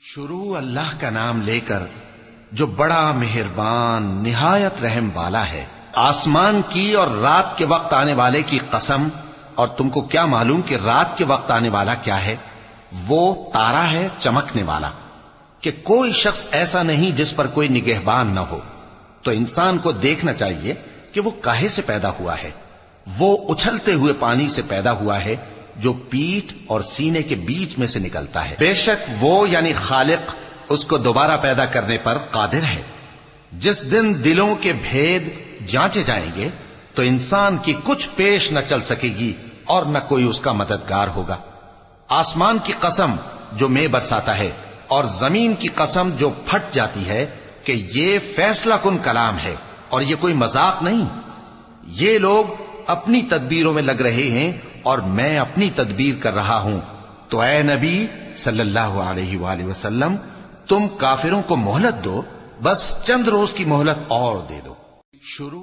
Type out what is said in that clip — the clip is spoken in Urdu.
شروع اللہ کا نام لے کر جو بڑا مہربان نہایت رحم والا ہے۔ آسمان کی اور رات کے وقت آنے والے کی قسم، اور تم کو کیا معلوم کہ رات کے وقت آنے والا کیا ہے؟ وہ تارا ہے چمکنے والا، کہ کوئی شخص ایسا نہیں جس پر کوئی نگہبان نہ ہو۔ تو انسان کو دیکھنا چاہیے کہ وہ کاہے سے پیدا ہوا ہے۔ وہ اچھلتے ہوئے پانی سے پیدا ہوا ہے جو پیٹھ اور سینے کے بیچ میں سے نکلتا ہے۔ بے شک وہ یعنی خالق اس کو دوبارہ پیدا کرنے پر قادر ہے۔ جس دن دلوں کے بھید جانچے جائیں گے تو انسان کی کچھ پیش نہ چل سکے گی اور نہ کوئی اس کا مددگار ہوگا۔ آسمان کی قسم جو مے برساتا ہے، اور زمین کی قسم جو پھٹ جاتی ہے، کہ یہ فیصلہ کن کلام ہے اور یہ کوئی مذاق نہیں۔ یہ لوگ اپنی تدبیروں میں لگ رہے ہیں اور میں اپنی تدبیر کر رہا ہوں۔ تو اے نبی صلی اللہ علیہ وآلہ وسلم، تم کافروں کو مہلت دو، بس چند روز کی مہلت اور دے دو۔ شروع